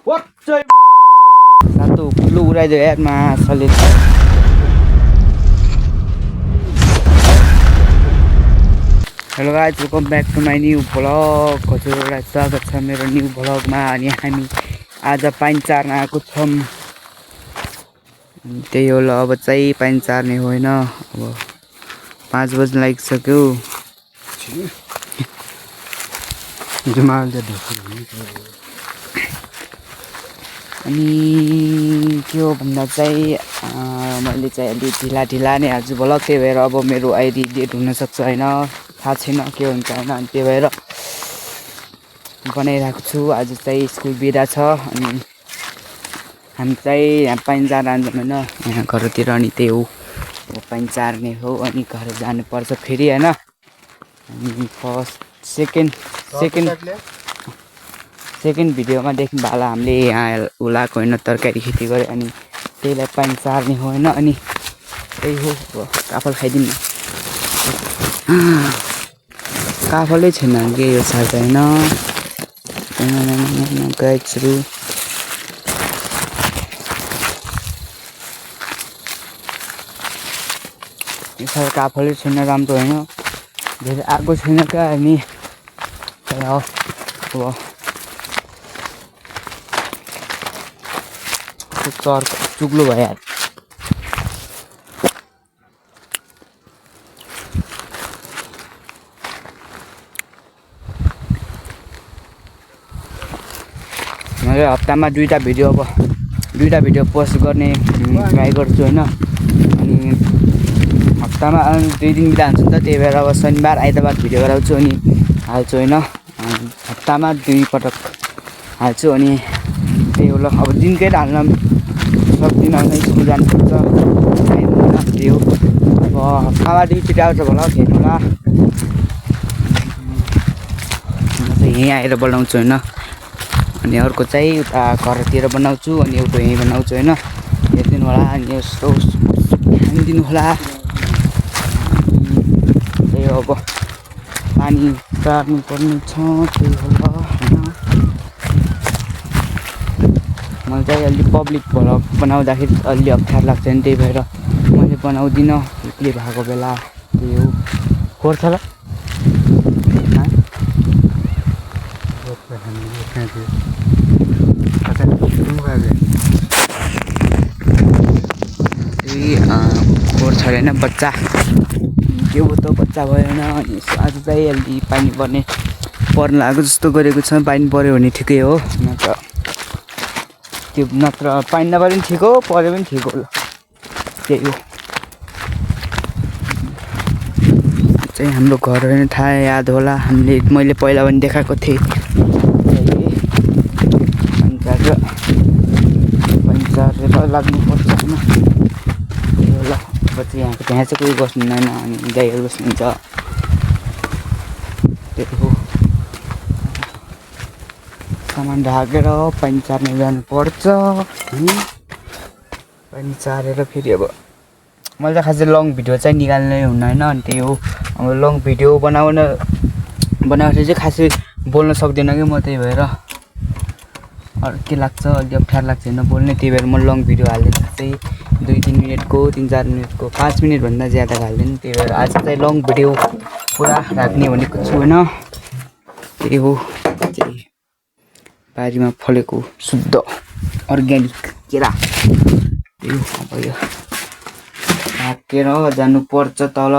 Satu peluru aja ya mas solid. Hello guys, welcome back to my new vlog. हजुरहरुलाई स्वागत छ मेरो new भ्लगमा। अनि हामी आज पाइन चार्न आएको छौं। त्यही हो ल, अब चाहिँ पाइन चार्ने होइन, अब 5 बज्न लागिसक्यो। अनि के हो भन्दा चाहिँ मैले चाहिँ अलि ढिला नै हाल्छु भ्लग, त्यही भएर अब मेरो आइडी डेट हुन सक्छ हैन, थाहा छैन के हुन्छ हैन। अनि त्यही भएर बनाइरहेको छु। आज चाहिँ स्कुल बिदा छ अनि हामी चाहिँ यहाँ पाइन चार्न जान्छौँ हैन, यहाँ घरतिर। अनि त्यही हो, पाइन चार्ने हो अनि घर जानुपर्छ फेरि हैन। अनि फर्स्ट सेकेन्ड भिडियोमा देख्नु होला हामीले यहाँ उलाको होइन तरकारी खेती गरे अनि त्यहीलाई पानी चार्ने हो होइन। अनि त्यही हो, अब काफल खाइदिउँ न। काफलै छैन के यो सार्दा होइन गाइजहरू। यो साल काफलै छैन, राम्रो होइन, धेरै आएको छैन क्या। अनि अब चर चुग्लो भयो यार। मैले हप्तामा दुईटा भिडियो पोस्ट गर्ने ट्राई गर्छु होइन। अनि हप्तामा 2 दिन बिदा हुन्छ नि त, त्यही भएर अब शनिबार आइतबार भिडियो गराउँछु अनि हाल्छु होइन। हप्तामा 2 पटक हाल्छु अनि त्यही हो ल। अब दिनकै हाल्न सक्दिनँ होइन, स्कुल जानुपर्छ, त्यही हो। अब हप्तामा 2 चोटि आउँछ भ्लग हेर्नु होला। म चाहिँ यहीँ आएर बनाउँछु होइन, अनि अर्को चाहिँ उता घरतिर बनाउँछु, अनि एउटा यहीँ बनाउँछु होइन, हेरिदिनु होला। अनि यस्तो ध्यान होला। त्यही हो, अब पानी चार्नु पर्ने छ, त्यही हो ल होइन। मलाई चाहिँ अलि पब्लिक भ्लग बनाउँदाखेरि अलि अप्ठ्यारो लाग्छ नि, त्यही भएर मैले बनाउँदिनँ एक्लै भएको बेला। त्यही हो, कोर्छ र कोर्छ अरे होइन बच्चा, के हो त बच्चा भयो होइन। अनि आज चाहिँ अलि पानी पर्न लागेको जस्तो गरेको छ। पानी पऱ्यो भने ठिकै हो, नत्र पानी नपरे पनि ठिक हो, पऱ्यो पनि ठिक हो ल, त्यही हो। चाहिँ हाम्रो घर होइन, थाहा याद होला, मैले पहिला पनि देखाएको थिएँ। पञ्चायत लाग्नुपर्छ होइन, त्यही हो ल। अब चाहिँ यहाँ चाहिँ कोही बस्नु हुँदैन, अनि दाइहरू बस्नुहुन्छ, त्यही हो। सामान ढाकेर पानी चार्ने जानुपर्छ अनि पानी चारेर फेरि अब मैले चाहिँ खासै लङ भिडियो चाहिँ निकाल्नै हुन्न होइन। अनि त्यही हो, अब लङ भिडियो बनाउँदाखेरि चाहिँ खासै बोल्न सक्दिनँ कि म, त्यही भएर अरू के लाग्छ, अलि अप्ठ्यारो लाग्छ होइन बोल्ने, त्यही भएर म लङ भिडियो हाल्दैन खासै। 2-3 मिनटको 3-4 मिनटको 5 मिनटभन्दा ज्यादा हाल्दैन। त्यही भएर आज चाहिँ लङ भिडियो पुरा राख्ने भनेको छु होइन। त्यही हो, चाहिँ बारीमा फलेको शुद्ध अर्ग्यानिक केरा, त्यही हो। अब यो ढाकेर जानुपर्छ तल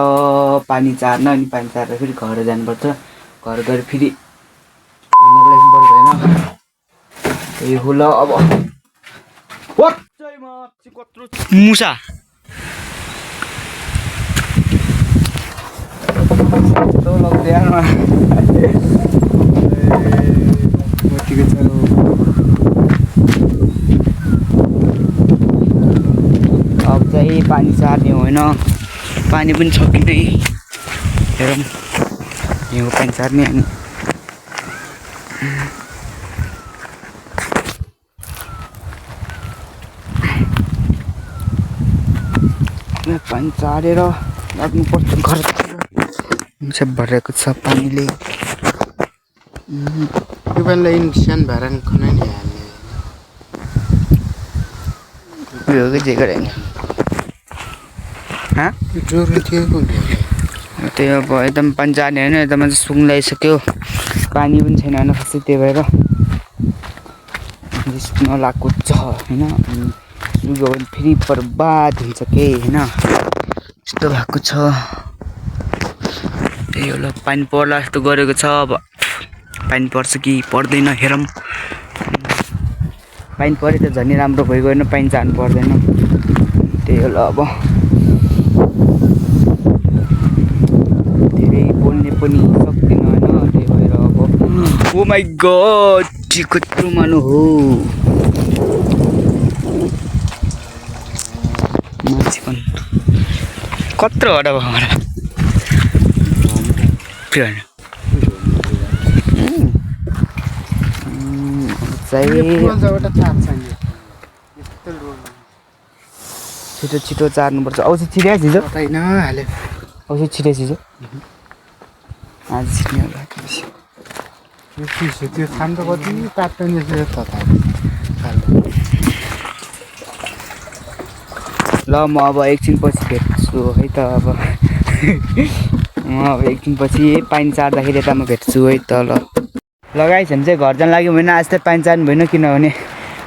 पानी चार्न, अनि पानी चारेर फेरि घर जानुपर्छ। घर गएर फेरि पर्छ होइन, त्यही हो ल। अब मुसा अब चाहिँ पानी चार्ने होइन, पानी पनि छ कि नै हेरौँ। यो पानी चार्ने अनि पानी चारेर लाग्नुपर्छ घर। सब भरेको छ पानीले। Iban lain kesian barang kena ni. उयो के जे गरे हाँ त्यो अब एकदम पानी जाने होइन एकदम सुङ लगाइसक्यो पानी पनि छैन होइन खासै त्यही भएर नलागेको छ होइन सुक्यो भने फेरि बर्बाद हुन्छ के होइन यस्तो भएको छ त्यही होला पानी पर्ला जस्तो गरेको छ अब पानी पर्छ कि पर्दैन हेरौँ पानी परे त झन् राम्रो भइगयो होइन पानी जानु पर्दैन त्यही होला अब धेरै बोल्ने पनि सक्दिनँ होइन त्यही भएर अब ओ माई गड कत्रो मानु हो मान्छे पनि कत्रो हो र छिटो छिटो चार्नुपर्छ औषध छिट्या छिजो औषध छिट्या छिजो आज छिट्ने होला त्यो खान त कति पाक्दैन ल म अब एकछिन पछि भेट्छु है त अब म अब एकछिन पछि पानी चार्दाखेरि यता म भेट्छु है त ल लगाइस् भने चाहिँ घर जान लाग्यो भने आज त पानी चार्नु भएन किनभने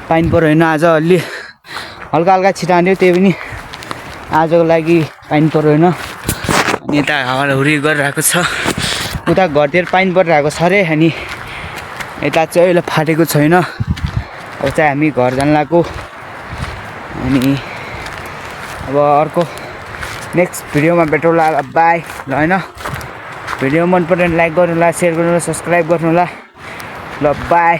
पानी पऱ्यो होइन आज अलि हल्का हल्का छिटाउँथ्यो त्यही पनि आजको लागि पानी पऱ्यो होइन अनि यता हावाहुरी गरिरहेको छ उता घरतिर पानी परिरहेको छ अरे अनि यता चाहिँ अहिले फाटेको छैन अब चाहिँ हामी घर जान लाग्यो अनि अब अर्को नेक्स्ट भिडियोमा भेटौँला बाई ल होइन भिडियो मन पऱ्यो भने लाइक गर्नु होला सेयर गर्नु होला सब्सक्राइब गर्नु होला ल बाई